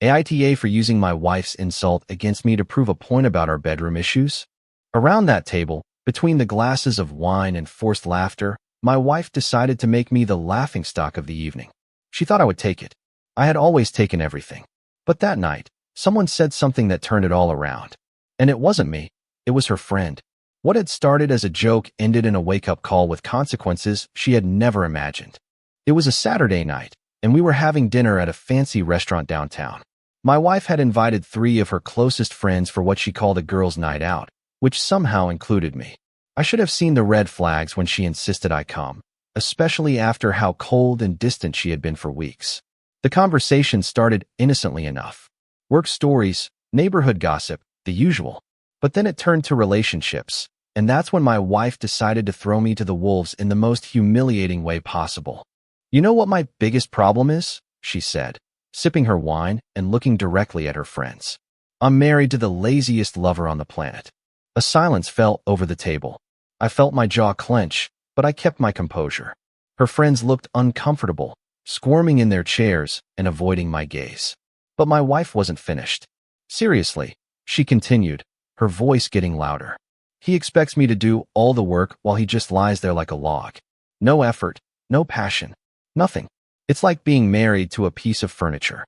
AITA for using my wife's insult against me to prove a point about our bedroom issues? Around that table, between the glasses of wine and forced laughter, my wife decided to make me the laughingstock of the evening. She thought I would take it. I had always taken everything. But that night, someone said something that turned it all around. And it wasn't me. It was her friend. What had started as a joke ended in a wake-up call with consequences she had never imagined. It was a Saturday night, and we were having dinner at a fancy restaurant downtown. My wife had invited 3 of her closest friends for what she called a girls' night out, which somehow included me. I should have seen the red flags when she insisted I come, especially after how cold and distant she had been for weeks. The conversation started innocently enough. Work stories, neighborhood gossip, the usual. But then it turned to relationships, and that's when my wife decided to throw me to the wolves in the most humiliating way possible. "You know what my biggest problem is?" she said, sipping her wine and looking directly at her friends. "I'm married to the laziest lover on the planet." A silence fell over the table. I felt my jaw clench, but I kept my composure. Her friends looked uncomfortable, squirming in their chairs and avoiding my gaze. But my wife wasn't finished. "Seriously," she continued, her voice getting louder. "He expects me to do all the work while he just lies there like a log. No effort, no passion, nothing. It's like being married to a piece of furniture."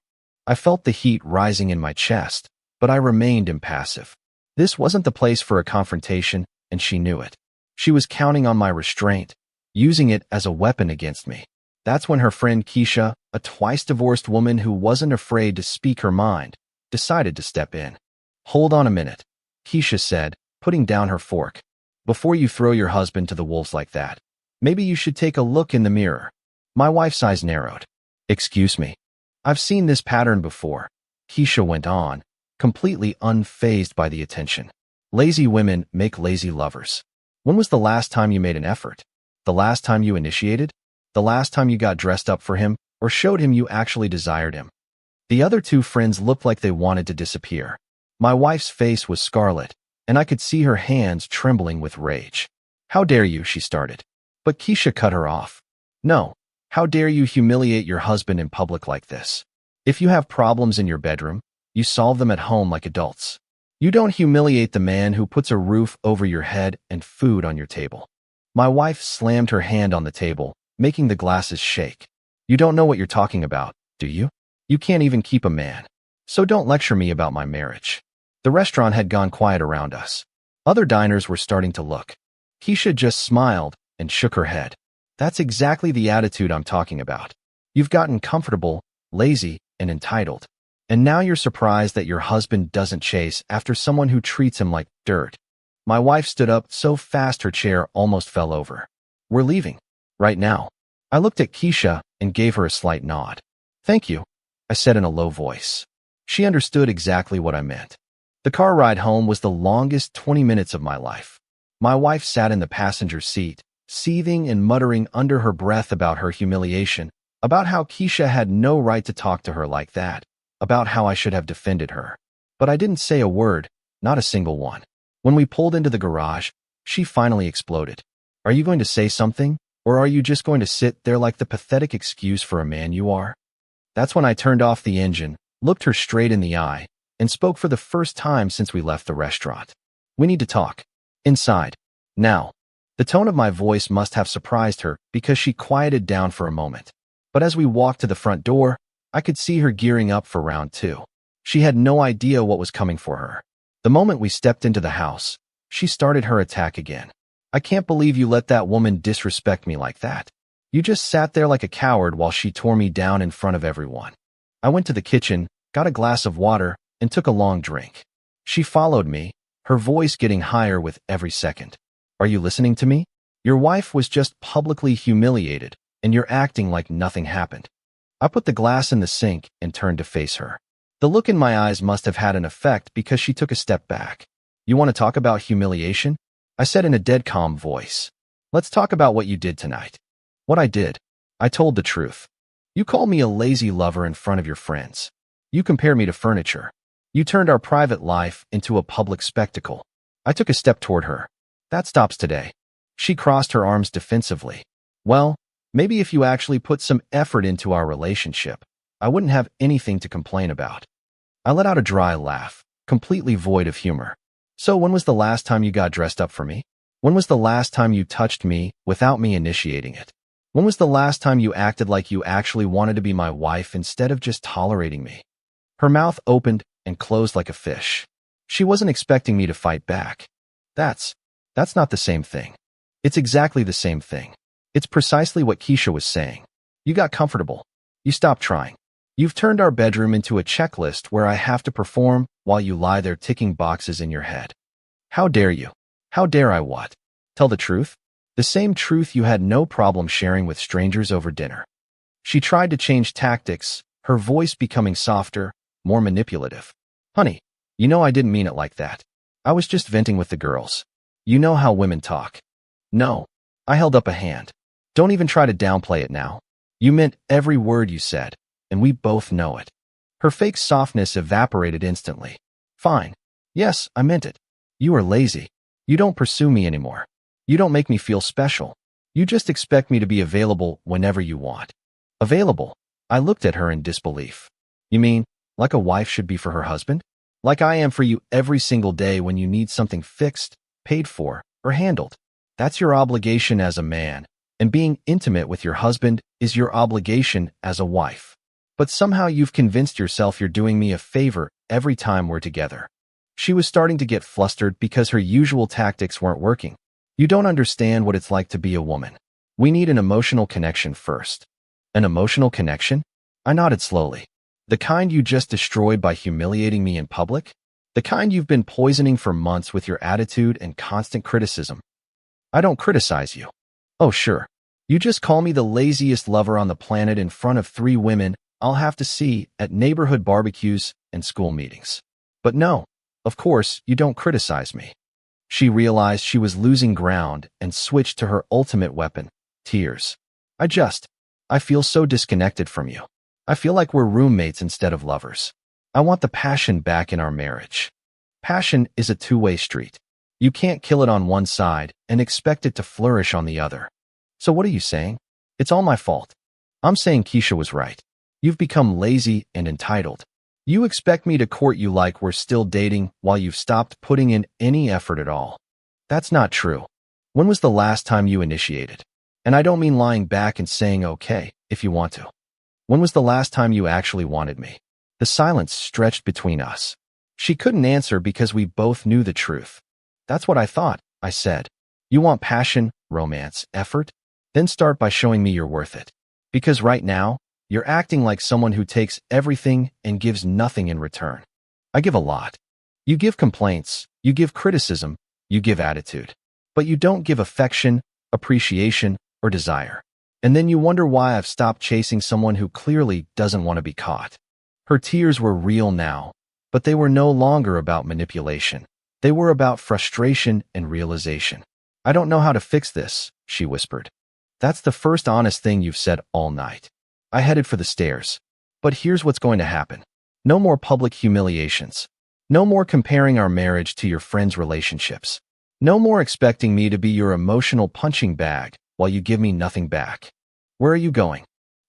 I felt the heat rising in my chest, but I remained impassive. This wasn't the place for a confrontation, and she knew it. She was counting on my restraint, using it as a weapon against me. That's when her friend Keisha, a twice-divorced woman who wasn't afraid to speak her mind, decided to step in. "Hold on a minute," Keisha said, putting down her fork. "Before you throw your husband to the wolves like that, maybe you should take a look in the mirror." My wife's eyes narrowed. "Excuse me. I've seen this pattern before," Keisha went on, completely unfazed by the attention. "Lazy women make lazy lovers. When was the last time you made an effort? The last time you initiated? The last time you got dressed up for him or showed him you actually desired him?" The other 2 friends looked like they wanted to disappear. My wife's face was scarlet, and I could see her hands trembling with rage. "How dare you," she started. But Keisha cut her off. "No. How dare you humiliate your husband in public like this? If you have problems in your bedroom, you solve them at home like adults. You don't humiliate the man who puts a roof over your head and food on your table." My wife slammed her hand on the table, making the glasses shake. "You don't know what you're talking about, do you? You can't even keep a man. So don't lecture me about my marriage." The restaurant had gone quiet around us. Other diners were starting to look. Keisha just smiled and shook her head. "That's exactly the attitude I'm talking about. You've gotten comfortable, lazy, and entitled. And now you're surprised that your husband doesn't chase after someone who treats him like dirt." My wife stood up so fast her chair almost fell over. "We're leaving. Right now." I looked at Keisha and gave her a slight nod. "Thank you," I said in a low voice. She understood exactly what I meant. The car ride home was the longest 20 minutes of my life. My wife sat in the passenger seat, seething and muttering under her breath about her humiliation, about how Keisha had no right to talk to her like that, about how I should have defended her. But I didn't say a word, not a single one. When we pulled into the garage, she finally exploded. "Are you going to say something, or are you just going to sit there like the pathetic excuse for a man you are?" That's when I turned off the engine, looked her straight in the eye, and spoke for the first time since we left the restaurant. "We need to talk. Inside. Now." The tone of my voice must have surprised her because she quieted down for a moment. But as we walked to the front door, I could see her gearing up for round 2. She had no idea what was coming for her. The moment we stepped into the house, she started her attack again. "I can't believe you let that woman disrespect me like that. You just sat there like a coward while she tore me down in front of everyone." I went to the kitchen, got a glass of water, and took a long drink. She followed me, her voice getting higher with every second. "Are you listening to me? Your wife was just publicly humiliated, and you're acting like nothing happened." I put the glass in the sink and turned to face her. The look in my eyes must have had an effect because she took a step back. "You want to talk about humiliation?" I said in a dead calm voice. "Let's talk about what you did tonight." "What I did?" I told the truth. "You called me a lazy lover in front of your friends. You compared me to furniture. You turned our private life into a public spectacle." I took a step toward her. "That stops today." She crossed her arms defensively. "Well, maybe if you actually put some effort into our relationship, I wouldn't have anything to complain about." I let out a dry laugh, completely void of humor. So when was the last time you got dressed up for me? When was the last time you touched me without me initiating it? When was the last time you acted like you actually wanted to be my wife instead of just tolerating me? Her mouth opened and closed like a fish. She wasn't expecting me to fight back. That's not the same thing. It's exactly the same thing. It's precisely what Keisha was saying. You got comfortable. You stopped trying. You've turned our bedroom into a checklist where I have to perform while you lie there ticking boxes in your head. How dare you? How dare I what? Tell the truth? The same truth you had no problem sharing with strangers over dinner. She tried to change tactics, her voice becoming softer, more manipulative. Honey, you know I didn't mean it like that. I was just venting with the girls. You know how women talk. No. I held up a hand. Don't even try to downplay it now. You meant every word you said, and we both know it. Her fake softness evaporated instantly. Fine. Yes, I meant it. You are lazy. You don't pursue me anymore. You don't make me feel special. You just expect me to be available whenever you want. Available? I looked at her in disbelief. You mean, like a wife should be for her husband? Like I am for you every single day when you need something fixed, paid for, or handled. That's your obligation as a man, and being intimate with your husband is your obligation as a wife. But somehow you've convinced yourself you're doing me a favor every time we're together. She was starting to get flustered because her usual tactics weren't working. You don't understand what it's like to be a woman. We need an emotional connection first. An emotional connection? I nodded slowly. The kind you just destroyed by humiliating me in public? The kind you've been poisoning for months with your attitude and constant criticism. I don't criticize you. Oh, sure. You just call me the laziest lover on the planet in front of 3 women I'll have to see at neighborhood barbecues and school meetings. But no, of course, you don't criticize me. She realized she was losing ground and switched to her ultimate weapon, tears. I feel so disconnected from you. I feel like we're roommates instead of lovers. I want the passion back in our marriage. Passion is a two-way street. You can't kill it on one side and expect it to flourish on the other. So what are you saying? It's all my fault. I'm saying Keisha was right. You've become lazy and entitled. You expect me to court you like we're still dating while you've stopped putting in any effort at all. That's not true. When was the last time you initiated? And I don't mean lying back and saying okay, if you want to. When was the last time you actually wanted me? The silence stretched between us. She couldn't answer because we both knew the truth. That's what I thought, I said. You want passion, romance, effort? Then start by showing me you're worth it. Because right now, you're acting like someone who takes everything and gives nothing in return. I give a lot. You give complaints, you give criticism, you give attitude. But you don't give affection, appreciation, or desire. And then you wonder why I've stopped chasing someone who clearly doesn't want to be caught. Her tears were real now, but they were no longer about manipulation. They were about frustration and realization. I don't know how to fix this, she whispered. That's the first honest thing you've said all night. I headed for the stairs. But here's what's going to happen. No more public humiliations. No more comparing our marriage to your friends' relationships. No more expecting me to be your emotional punching bag while you give me nothing back. Where are you going?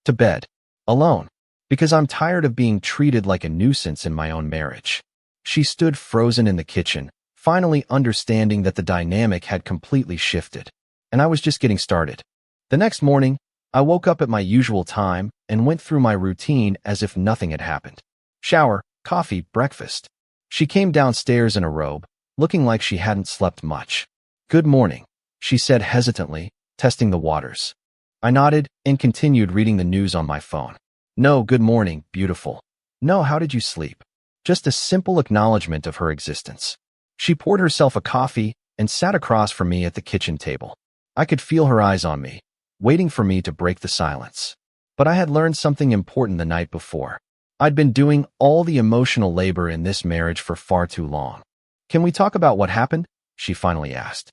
To bed. Alone. Because I'm tired of being treated like a nuisance in my own marriage. She stood frozen in the kitchen, finally understanding that the dynamic had completely shifted. And I was just getting started. The next morning, I woke up at my usual time and went through my routine as if nothing had happened. Shower, coffee, breakfast. She came downstairs in a robe, looking like she hadn't slept much. Good morning, she said hesitantly, testing the waters. I nodded and continued reading the news on my phone. No, good morning, beautiful. No, how did you sleep? Just a simple acknowledgement of her existence. She poured herself a coffee and sat across from me at the kitchen table. I could feel her eyes on me, waiting for me to break the silence. But I had learned something important the night before. I'd been doing all the emotional labor in this marriage for far too long. Can we talk about what happened? She finally asked.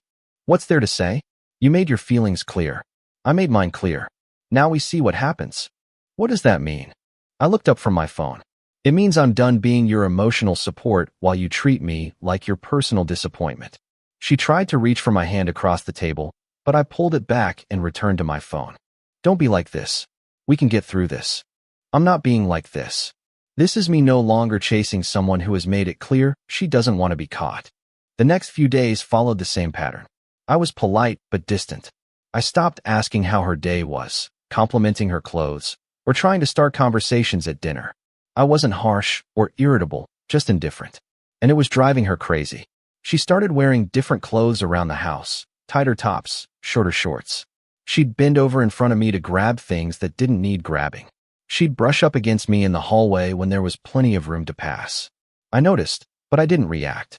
What's there to say? You made your feelings clear. I made mine clear. Now we see what happens. What does that mean? I looked up from my phone. It means I'm done being your emotional support while you treat me like your personal disappointment. She tried to reach for my hand across the table, but I pulled it back and returned to my phone. Don't be like this. We can get through this. I'm not being like this. This is me no longer chasing someone who has made it clear she doesn't want to be caught. The next few days followed the same pattern. I was polite but distant. I stopped asking how her day was, complimenting her clothes, or trying to start conversations at dinner. I wasn't harsh or irritable, just indifferent. And it was driving her crazy. She started wearing different clothes around the house, tighter tops, shorter shorts. She'd bend over in front of me to grab things that didn't need grabbing. She'd brush up against me in the hallway when there was plenty of room to pass. I noticed, but I didn't react.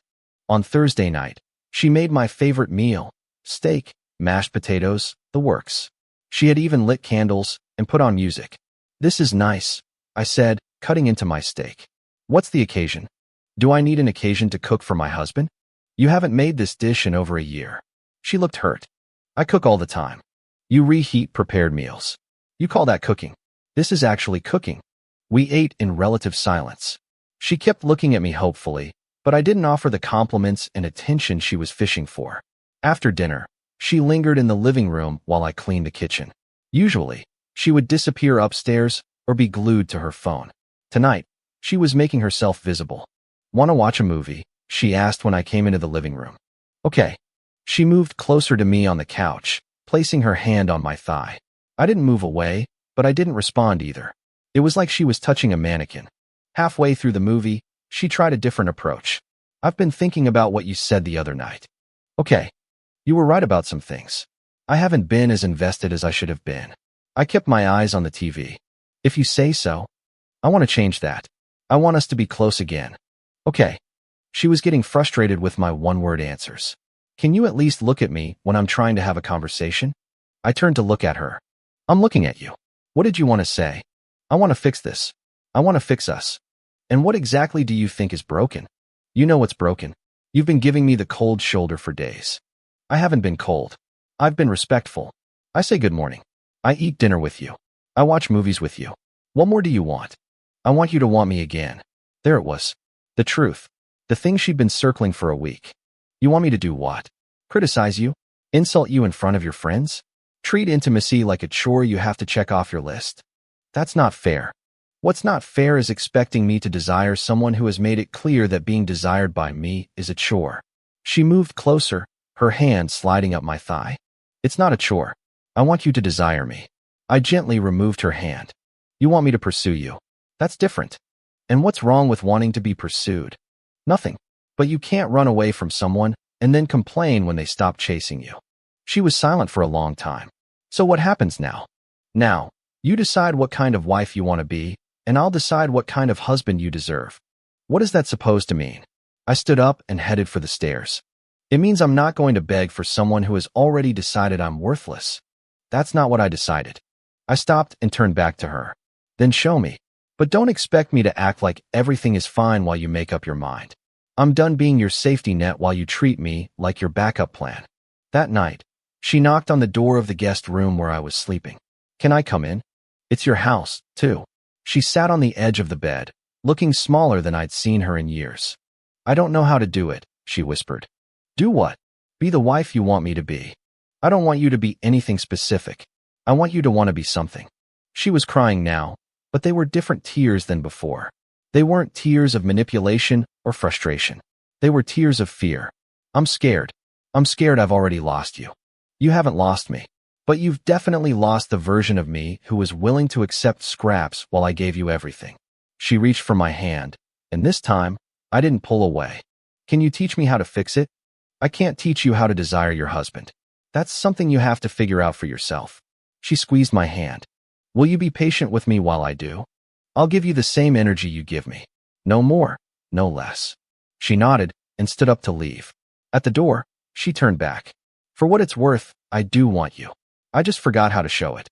On Thursday night, she made my favorite meal, steak, mashed potatoes, the works. She had even lit candles and put on music. "This is nice," I said, cutting into my steak. "What's the occasion? Do I need an occasion to cook for my husband? You haven't made this dish in over a year." She looked hurt. "I cook all the time. You reheat prepared meals. You call that cooking? This is actually cooking." We ate in relative silence. She kept looking at me hopefully, but I didn't offer the compliments and attention she was fishing for. After dinner, she lingered in the living room while I cleaned the kitchen. Usually, she would disappear upstairs or be glued to her phone. Tonight, she was making herself visible. "Want to watch a movie?" she asked when I came into the living room. "Okay." She moved closer to me on the couch, placing her hand on my thigh. I didn't move away, but I didn't respond either. It was like she was touching a mannequin. Halfway through the movie, she tried a different approach. "I've been thinking about what you said the other night." "Okay. You were right about some things. I haven't been as invested as I should have been." I kept my eyes on the TV. "If you say so. I want to change that. I want us to be close again." "Okay." She was getting frustrated with my one-word answers. "Can you at least look at me when I'm trying to have a conversation?" I turned to look at her. "I'm looking at you. What did you want to say?" "I want to fix this. I want to fix us." "And what exactly do you think is broken?" "You know what's broken. You've been giving me the cold shoulder for days." "I haven't been cold. I've been respectful. I say good morning. I eat dinner with you. I watch movies with you. What more do you want?" "I want you to want me again." There it was. The truth. The thing she'd been circling for a week. "You want me to do what? Criticize you? Insult you in front of your friends? Treat intimacy like a chore you have to check off your list? That's not fair. What's not fair is expecting me to desire someone who has made it clear that being desired by me is a chore." She moved closer, her hand sliding up my thigh. "It's not a chore. I want you to desire me." I gently removed her hand. "You want me to pursue you. That's different. And what's wrong with wanting to be pursued? Nothing. But you can't run away from someone and then complain when they stop chasing you." She was silent for a long time. "So what happens now?" "Now, you decide what kind of wife you want to be, and I'll decide what kind of husband you deserve." "What is that supposed to mean?" I stood up and headed for the stairs. "It means I'm not going to beg for someone who has already decided I'm worthless." "That's not what I decided." I stopped and turned back to her. "Then show me. But don't expect me to act like everything is fine while you make up your mind. I'm done being your safety net while you treat me like your backup plan." That night, she knocked on the door of the guest room where I was sleeping. "Can I come in? It's your house, too." She sat on the edge of the bed, looking smaller than I'd seen her in years. "I don't know how to do it," she whispered. "Do what?" "Be the wife you want me to be. I don't want you to be anything specific. I want you to want to be something." She was crying now, but they were different tears than before. They weren't tears of manipulation or frustration. They were tears of fear. "I'm scared. I'm scared I've already lost you." "You haven't lost me. But you've definitely lost the version of me who was willing to accept scraps while I gave you everything." She reached for my hand, and this time, I didn't pull away. "Can you teach me how to fix it?" "I can't teach you how to desire your husband. That's something you have to figure out for yourself." She squeezed my hand. "Will you be patient with me while I do? I'll give you the same energy you give me. No more, no less." She nodded and stood up to leave. At the door, she turned back. "For what it's worth, I do want you. I just forgot how to show it."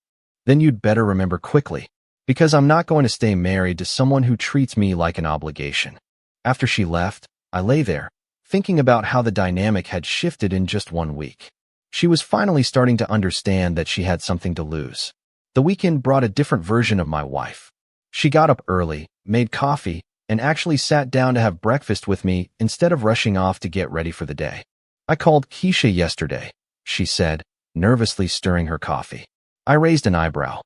"Then you'd better remember quickly, because I'm not going to stay married to someone who treats me like an obligation." After she left, I lay there, thinking about how the dynamic had shifted in just 1 week. She was finally starting to understand that she had something to lose. The weekend brought a different version of my wife. She got up early, made coffee, and actually sat down to have breakfast with me instead of rushing off to get ready for the day. "I called Keisha yesterday," she said, nervously stirring her coffee. I raised an eyebrow.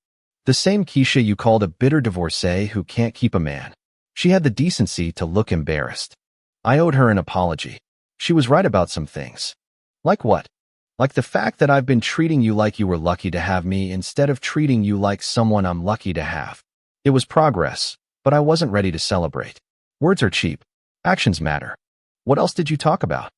"The same Keisha you called a bitter divorcee who can't keep a man?" She had the decency to look embarrassed. I owed her an apology. She was right about some things. Like what? Like the fact that I've been treating you like you were lucky to have me instead of treating you like someone I'm lucky to have. It was progress, but I wasn't ready to celebrate. Words are cheap. Actions matter. What else did you talk about?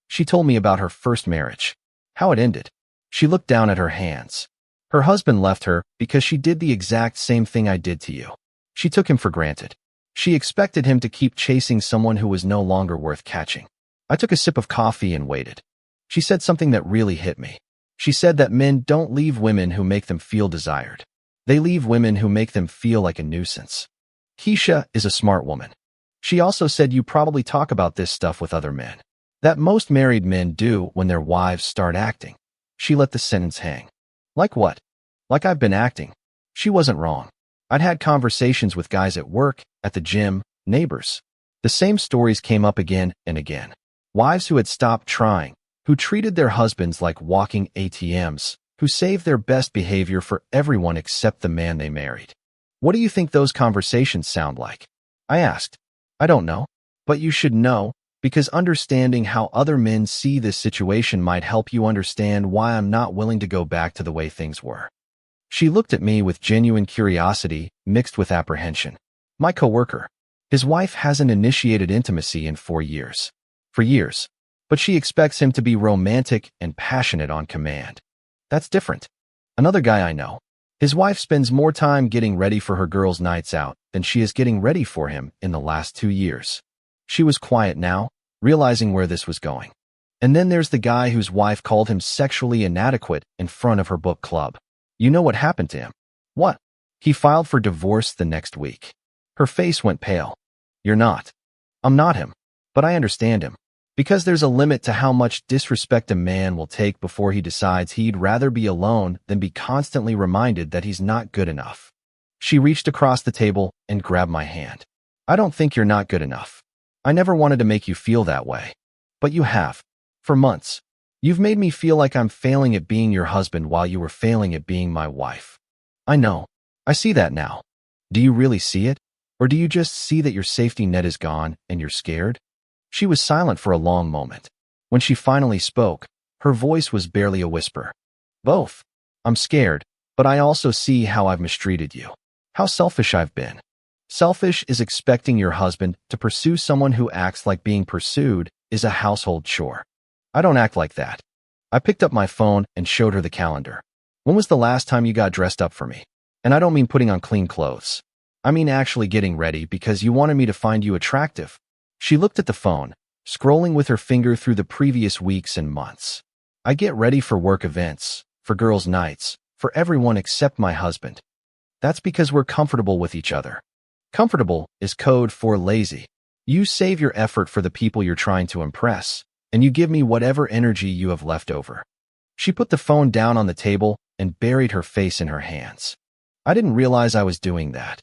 She told me about her first marriage. How it ended. She looked down at her hands. Her husband left her because she did the exact same thing I did to you. She took him for granted. She expected him to keep chasing someone who was no longer worth catching. I took a sip of coffee and waited. She said something that really hit me. She said that men don't leave women who make them feel desired. They leave women who make them feel like a nuisance. Keisha is a smart woman. She also said you probably talk about this stuff with other men. That most married men do when their wives start acting. She let the sentence hang. Like what? Like I've been acting. She wasn't wrong. I'd had conversations with guys at work, at the gym, neighbors. The same stories came up again and again. Wives who had stopped trying, who treated their husbands like walking ATMs, who saved their best behavior for everyone except the man they married. What do you think those conversations sound like? I asked. I don't know. But you should know, because understanding how other men see this situation might help you understand why I'm not willing to go back to the way things were. She looked at me with genuine curiosity, mixed with apprehension. My coworker. His wife hasn't initiated intimacy in 4 years. For years. But she expects him to be romantic and passionate on command. That's different. Another guy I know. His wife spends more time getting ready for her girls' nights out than she is getting ready for him in the last 2 years. She was quiet now, realizing where this was going. And then there's the guy whose wife called him sexually inadequate in front of her book club. You know what happened to him? What? He filed for divorce the next week. Her face went pale. You're not. I'm not him. But I understand him. Because there's a limit to how much disrespect a man will take before he decides he'd rather be alone than be constantly reminded that he's not good enough. She reached across the table and grabbed my hand. I don't think you're not good enough. I never wanted to make you feel that way. But you have. For months. You've made me feel like I'm failing at being your husband while you were failing at being my wife. I know. I see that now. Do you really see it? Or do you just see that your safety net is gone and you're scared? She was silent for a long moment. When she finally spoke, her voice was barely a whisper. Both. I'm scared, but I also see how I've mistreated you. How selfish I've been. Selfish is expecting your husband to pursue someone who acts like being pursued is a household chore. I don't act like that. I picked up my phone and showed her the calendar. When was the last time you got dressed up for me? And I don't mean putting on clean clothes. I mean actually getting ready because you wanted me to find you attractive. She looked at the phone, scrolling with her finger through the previous weeks and months. I get ready for work events, for girls' nights, for everyone except my husband. That's because we're comfortable with each other. Comfortable is code for lazy. You save your effort for the people you're trying to impress, and you give me whatever energy you have left over. She put the phone down on the table and buried her face in her hands. I didn't realize I was doing that.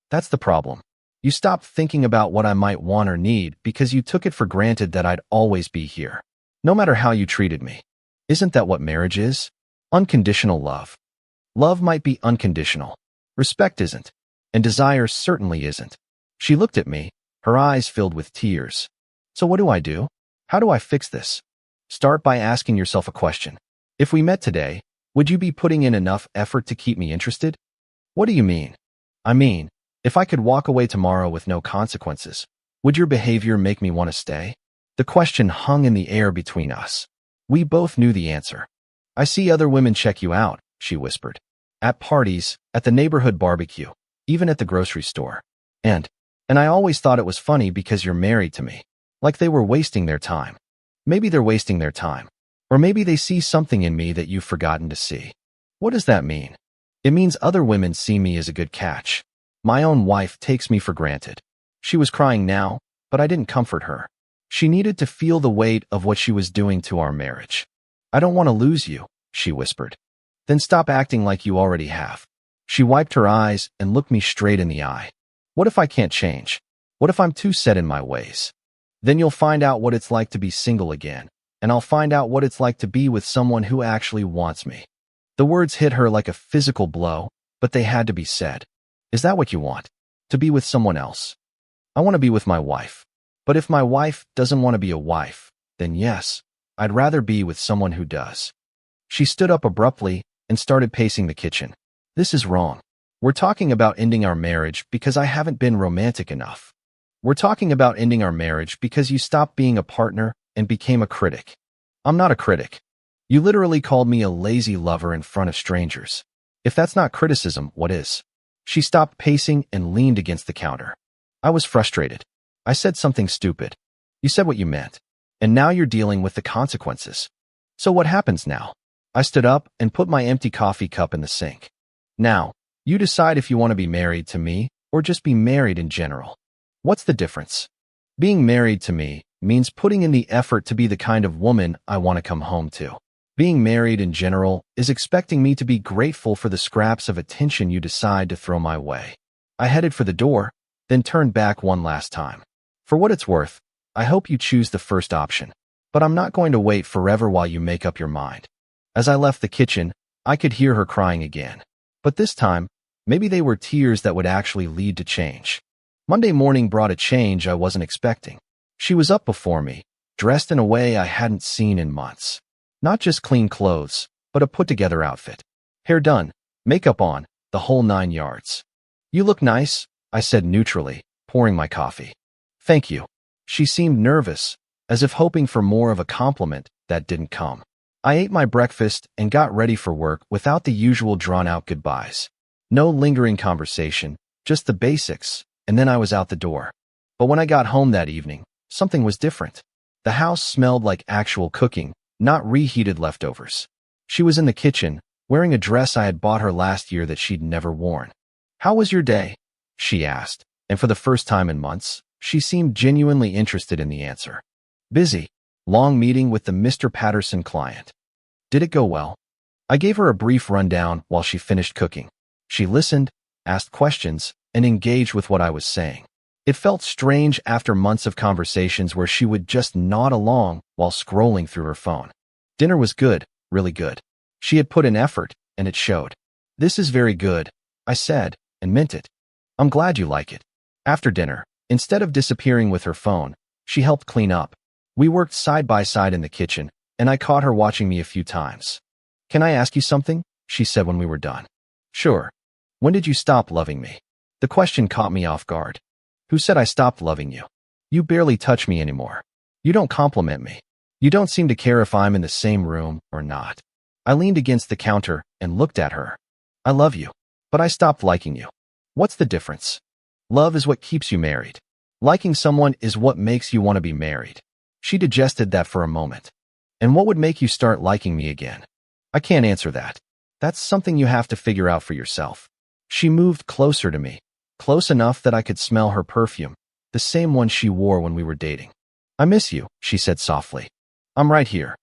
That's the problem. You stopped thinking about what I might want or need because you took it for granted that I'd always be here, no matter how you treated me. Isn't that what marriage is? Unconditional love. Love might be unconditional. Respect isn't. And desire certainly isn't. She looked at me, her eyes filled with tears. So what do I do? How do I fix this? Start by asking yourself a question. If we met today, would you be putting in enough effort to keep me interested? What do you mean? I mean, if I could walk away tomorrow with no consequences, would your behavior make me want to stay? The question hung in the air between us. We both knew the answer. I see other women check you out, she whispered. At parties, at the neighborhood barbecue, even at the grocery store. And I always thought it was funny because you're married to me. Like they were wasting their time. Maybe they're wasting their time. Or maybe they see something in me that you've forgotten to see. What does that mean? It means other women see me as a good catch. My own wife takes me for granted. She was crying now, but I didn't comfort her. She needed to feel the weight of what she was doing to our marriage. I don't want to lose you, she whispered. Then stop acting like you already have. She wiped her eyes and looked me straight in the eye. What if I can't change? What if I'm too set in my ways? Then you'll find out what it's like to be single again, and I'll find out what it's like to be with someone who actually wants me. The words hit her like a physical blow, but they had to be said. Is that what you want? To be with someone else? I want to be with my wife. But if my wife doesn't want to be a wife, then yes, I'd rather be with someone who does. She stood up abruptly and started pacing the kitchen. This is wrong. We're talking about ending our marriage because I haven't been romantic enough. We're talking about ending our marriage because you stopped being a partner and became a critic. I'm not a critic. You literally called me a lazy lover in front of strangers. If that's not criticism, what is? She stopped pacing and leaned against the counter. I was frustrated. I said something stupid. You said what you meant. And now you're dealing with the consequences. So what happens now? I stood up and put my empty coffee cup in the sink. Now, you decide if you want to be married to me or just be married in general. What's the difference? Being married to me means putting in the effort to be the kind of woman I want to come home to. Being married in general is expecting me to be grateful for the scraps of attention you decide to throw my way. I headed for the door, then turned back one last time. For what it's worth, I hope you choose the first option. But I'm not going to wait forever while you make up your mind. As I left the kitchen, I could hear her crying again. But this time, maybe they were tears that would actually lead to change. Monday morning brought a change I wasn't expecting. She was up before me, dressed in a way I hadn't seen in months. Not just clean clothes, but a put-together outfit. Hair done, makeup on, the whole 9 yards. You look nice, I said neutrally, pouring my coffee. Thank you. She seemed nervous, as if hoping for more of a compliment that didn't come. I ate my breakfast and got ready for work without the usual drawn-out goodbyes. No lingering conversation, just the basics, and then I was out the door. But when I got home that evening, something was different. The house smelled like actual cooking, not reheated leftovers. She was in the kitchen, wearing a dress I had bought her last year that she'd never worn. How was your day? She asked, and for the first time in months, she seemed genuinely interested in the answer. Busy. Long meeting with the Mr. Patterson client. Did it go well? I gave her a brief rundown while she finished cooking. She listened, asked questions, and engaged with what I was saying. It felt strange after months of conversations where she would just nod along while scrolling through her phone. Dinner was good, really good. She had put in effort, and it showed. This is very good, I said, and meant it. I'm glad you like it. After dinner, instead of disappearing with her phone, she helped clean up. We worked side by side in the kitchen, and I caught her watching me a few times. Can I ask you something? She said when we were done. Sure. When did you stop loving me? The question caught me off guard. Who said I stopped loving you? You barely touch me anymore. You don't compliment me. You don't seem to care if I'm in the same room or not. I leaned against the counter and looked at her. I love you, but I stopped liking you. What's the difference? Love is what keeps you married. Liking someone is what makes you want to be married. She digested that for a moment. And what would make you start liking me again? I can't answer that. That's something you have to figure out for yourself. She moved closer to me, close enough that I could smell her perfume, the same one she wore when we were dating. I miss you, she said softly. I'm right here.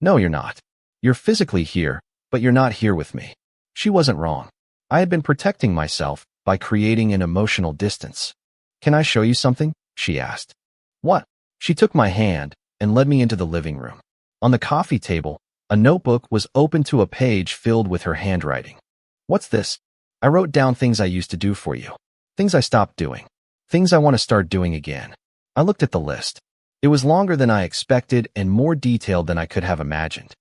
No, you're not. You're physically here, but you're not here with me. She wasn't wrong. I had been protecting myself by creating an emotional distance. Can I show you something? She asked. What? She took my hand and led me into the living room. On the coffee table, a notebook was open to a page filled with her handwriting. What's this? I wrote down things I used to do for you. Things I stopped doing. Things I want to start doing again. I looked at the list. It was longer than I expected and more detailed than I could have imagined.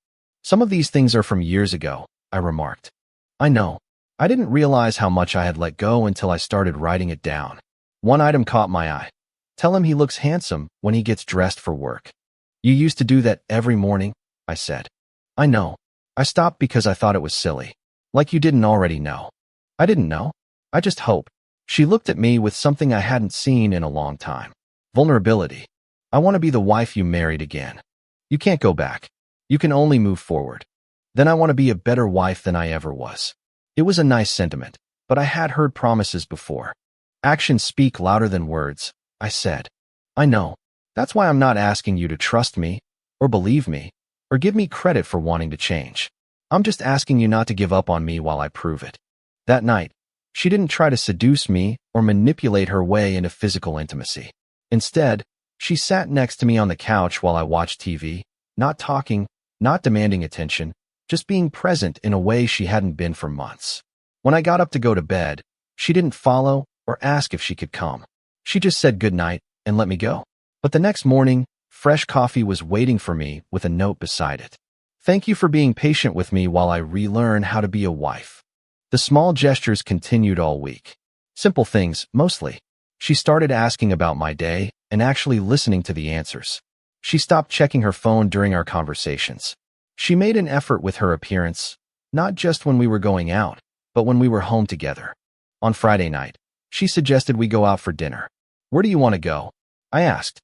Some of these things are from years ago, I remarked. I know. I didn't realize how much I had let go until I started writing it down. One item caught my eye. Tell him he looks handsome when he gets dressed for work. You used to do that every morning, I said. I know. I stopped because I thought it was silly. Like you didn't already know. I didn't know. I just hoped. She looked at me with something I hadn't seen in a long time. Vulnerability. I want to be the wife you married again. You can't go back. You can only move forward. Then I want to be a better wife than I ever was. It was a nice sentiment, but I had heard promises before. Actions speak louder than words, I said. I know. That's why I'm not asking you to trust me, or believe me, or give me credit for wanting to change. I'm just asking you not to give up on me while I prove it. That night, she didn't try to seduce me or manipulate her way into physical intimacy. Instead, she sat next to me on the couch while I watched TV, not talking, not demanding attention, just being present in a way she hadn't been for months. When I got up to go to bed, she didn't follow or ask if she could come. She just said good night and let me go. But the next morning, fresh coffee was waiting for me with a note beside it. Thank you for being patient with me while I relearn how to be a wife. The small gestures continued all week. Simple things, mostly. She started asking about my day and actually listening to the answers. She stopped checking her phone during our conversations. She made an effort with her appearance, not just when we were going out, but when we were home together. On Friday night, she suggested we go out for dinner. Where do you want to go? I asked.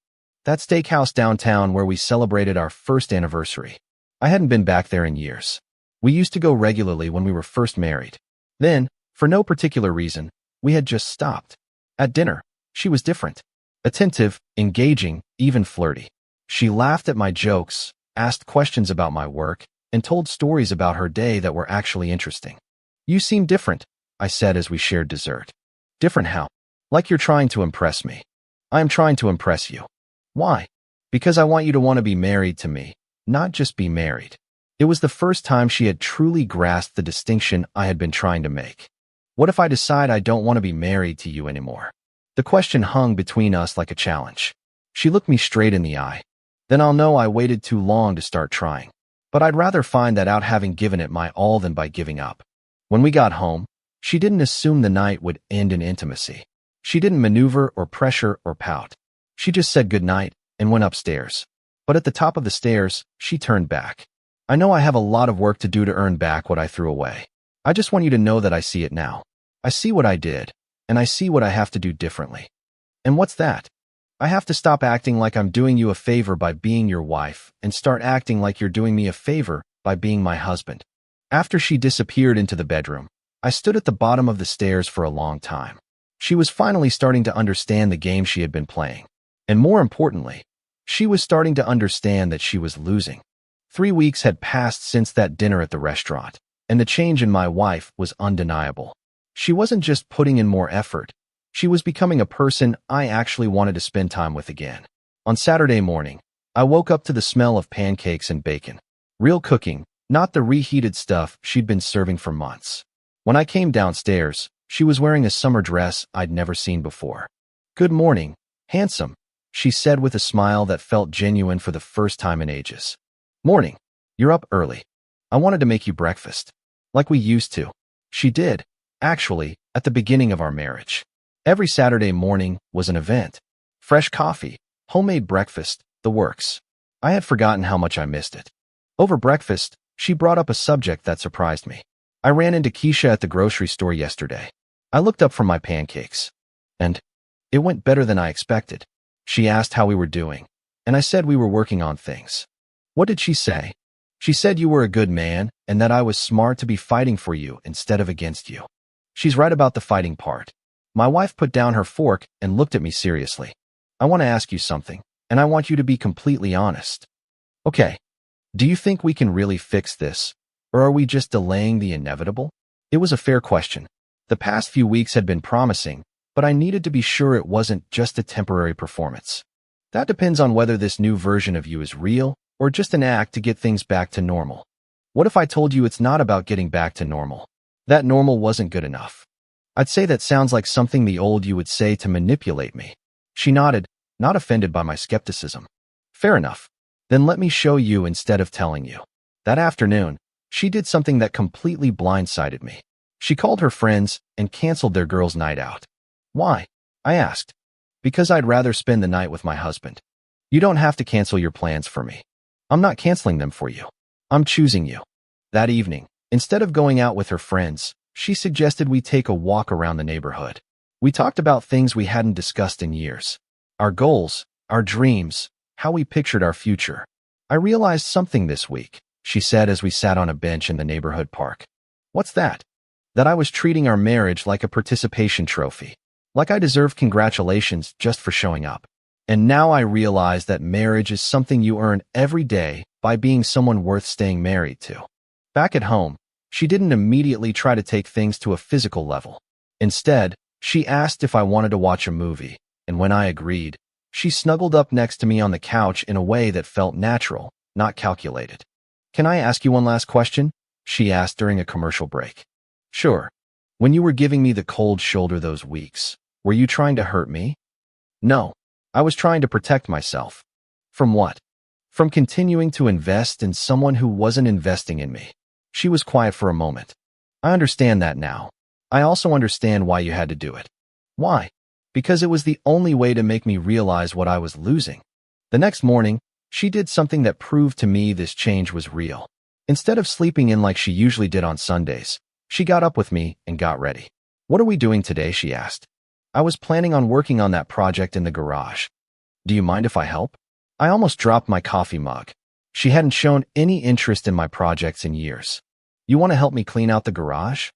That steakhouse downtown where we celebrated our first anniversary. I hadn't been back there in years. We used to go regularly when we were first married. Then, for no particular reason, we had just stopped. At dinner, she was different. Attentive, engaging, even flirty. She laughed at my jokes, asked questions about my work, and told stories about her day that were actually interesting. You seem different, I said as we shared dessert. Different how? Like you're trying to impress me. I am trying to impress you. Why? Because I want you to want to be married to me, not just be married. It was the first time she had truly grasped the distinction I had been trying to make. What if I decide I don't want to be married to you anymore? The question hung between us like a challenge. She looked me straight in the eye. Then I'll know I waited too long to start trying. But I'd rather find that out having given it my all than by giving up. When we got home, she didn't assume the night would end in intimacy. She didn't maneuver or pressure or pout. She just said goodnight and went upstairs. But at the top of the stairs, she turned back. I know I have a lot of work to do to earn back what I threw away. I just want you to know that I see it now. I see what I did, and I see what I have to do differently. And what's that? I have to stop acting like I'm doing you a favor by being your wife and start acting like you're doing me a favor by being my husband. After she disappeared into the bedroom, I stood at the bottom of the stairs for a long time. She was finally starting to understand the game she had been playing. And more importantly, she was starting to understand that she was losing. 3 weeks had passed since that dinner at the restaurant, and the change in my wife was undeniable. She wasn't just putting in more effort. She was becoming a person I actually wanted to spend time with again. On Saturday morning, I woke up to the smell of pancakes and bacon. Real cooking, not the reheated stuff she'd been serving for months. When I came downstairs, she was wearing a summer dress I'd never seen before. Good morning, handsome, she said with a smile that felt genuine for the first time in ages. Morning. You're up early. I wanted to make you breakfast. Like we used to. She did, actually, at the beginning of our marriage. Every Saturday morning was an event. Fresh coffee, homemade breakfast, the works. I had forgotten how much I missed it. Over breakfast, she brought up a subject that surprised me. I ran into Keisha at the grocery store yesterday. I looked up from my pancakes. And it went better than I expected. She asked how we were doing, and I said we were working on things. What did she say? She said you were a good man and that I was smart to be fighting for you instead of against you. She's right about the fighting part. My wife put down her fork and looked at me seriously. I want to ask you something, and I want you to be completely honest. Okay. Do you think we can really fix this, or are we just delaying the inevitable? It was a fair question. The past few weeks had been promising, but I needed to be sure it wasn't just a temporary performance. That depends on whether this new version of you is real or just an act to get things back to normal. What if I told you it's not about getting back to normal? That normal wasn't good enough. I'd say that sounds like something the old you would say to manipulate me. She nodded, not offended by my skepticism. Fair enough. Then let me show you instead of telling you. That afternoon, she did something that completely blindsided me. She called her friends and canceled their girls' night out. Why? I asked. Because I'd rather spend the night with my husband. You don't have to cancel your plans for me. I'm not canceling them for you. I'm choosing you. That evening, instead of going out with her friends, she suggested we take a walk around the neighborhood. We talked about things we hadn't discussed in years. Our goals, our dreams, how we pictured our future. I realized something this week, she said as we sat on a bench in the neighborhood park. What's that? That I was treating our marriage like a participation trophy. Like I deserved congratulations just for showing up. And now I realize that marriage is something you earn every day by being someone worth staying married to. Back at home, she didn't immediately try to take things to a physical level. Instead, she asked if I wanted to watch a movie, and when I agreed, she snuggled up next to me on the couch in a way that felt natural, not calculated. Can I ask you one last question? She asked during a commercial break. Sure. When you were giving me the cold shoulder those weeks, were you trying to hurt me? No, I was trying to protect myself. From what? From continuing to invest in someone who wasn't investing in me. She was quiet for a moment. I understand that now. I also understand why you had to do it. Why? Because it was the only way to make me realize what I was losing. The next morning, she did something that proved to me this change was real. Instead of sleeping in like she usually did on Sundays, she got up with me and got ready. "What are we doing today?" she asked. "I was planning on working on that project in the garage. Do you mind if I help?" I almost dropped my coffee mug. She hadn't shown any interest in my projects in years. "You want to help me clean out the garage?"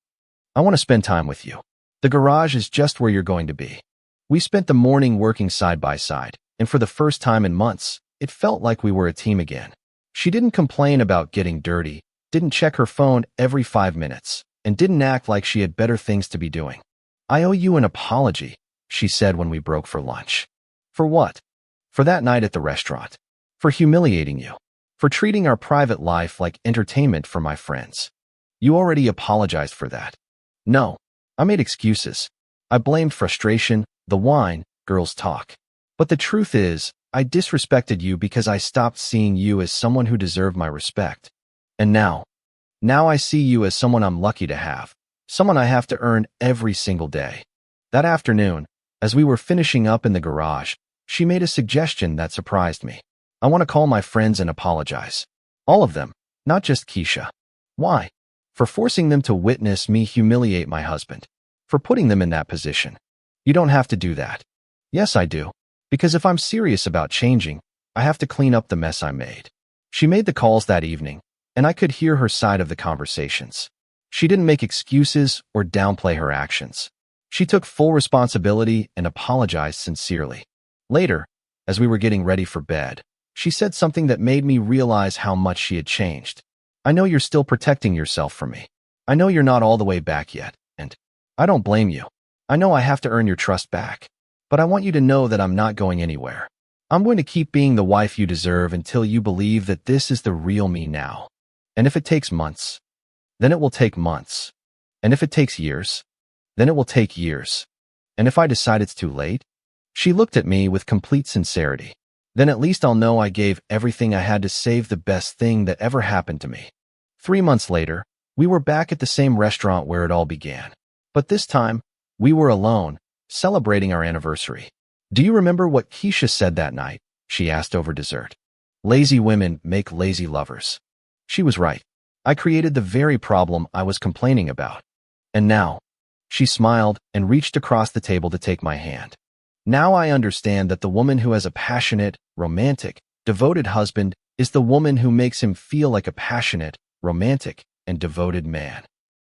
"I want to spend time with you. The garage is just where you're going to be." We spent the morning working side by side, and for the first time in months, it felt like we were a team again. She didn't complain about getting dirty, didn't check her phone every 5 minutes, and didn't act like she had better things to be doing. "I owe you an apology," she said when we broke for lunch. "For what?" "For that night at the restaurant. For humiliating you. For treating our private life like entertainment for my friends." "You already apologized for that." "No. I made excuses. I blamed frustration, the wine, girls talk. But the truth is, I disrespected you because I stopped seeing you as someone who deserved my respect. And now I see you as someone I'm lucky to have, someone I have to earn every single day." That afternoon, as we were finishing up in the garage, she made a suggestion that surprised me. "I want to call my friends and apologize. All of them, not just Keisha." "Why?" "For forcing them to witness me humiliate my husband. For putting them in that position." "You don't have to do that." "Yes, I do. Because if I'm serious about changing, I have to clean up the mess I made." She made the calls that evening, and I could hear her side of the conversations. She didn't make excuses or downplay her actions. She took full responsibility and apologized sincerely. Later, as we were getting ready for bed, she said something that made me realize how much she had changed. "I know you're still protecting yourself from me. I know you're not all the way back yet, and I don't blame you. I know I have to earn your trust back. But I want you to know that I'm not going anywhere. I'm going to keep being the wife you deserve until you believe that this is the real me now. And if it takes months, then it will take months. And if it takes years, then it will take years. And if I decide it's too late." She looked at me with complete sincerity. "Then at least I'll know I gave everything I had to save the best thing that ever happened to me." 3 months later, we were back at the same restaurant where it all began. But this time, we were alone, celebrating our anniversary. "Do you remember what Keisha said that night?" she asked over dessert. "Lazy women make lazy lovers." She was right. I created the very problem I was complaining about. And now, she smiled and reached across the table to take my hand. "Now I understand that the woman who has a passionate, romantic, devoted husband is the woman who makes him feel like a passionate, romantic, and devoted man."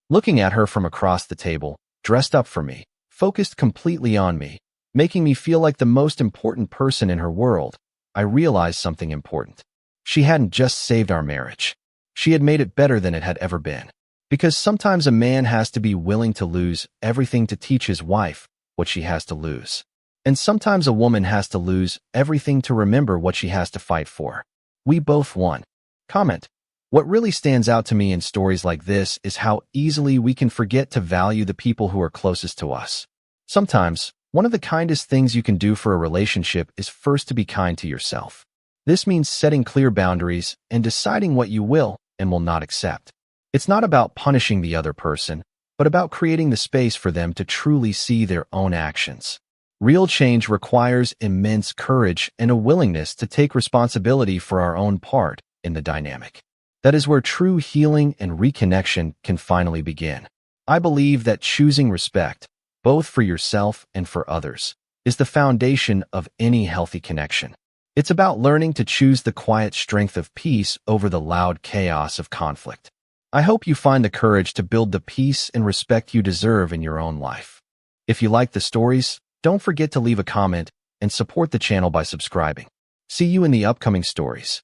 Looking at her from across the table, dressed up for me, focused completely on me, making me feel like the most important person in her world, I realized something important. She hadn't just saved our marriage. She had made it better than it had ever been. Because sometimes a man has to be willing to lose everything to teach his wife what she has to lose. And sometimes a woman has to lose everything to remember what she has to fight for. We both won. Comment. What really stands out to me in stories like this is how easily we can forget to value the people who are closest to us. Sometimes, one of the kindest things you can do for a relationship is first to be kind to yourself. This means setting clear boundaries and deciding what you will and will not accept. It's not about punishing the other person, but about creating the space for them to truly see their own actions. Real change requires immense courage and a willingness to take responsibility for our own part in the dynamic. That is where true healing and reconnection can finally begin. I believe that choosing respect, both for yourself and for others, is the foundation of any healthy connection. It's about learning to choose the quiet strength of peace over the loud chaos of conflict. I hope you find the courage to build the peace and respect you deserve in your own life. If you like the stories, don't forget to leave a comment and support the channel by subscribing. See you in the upcoming stories.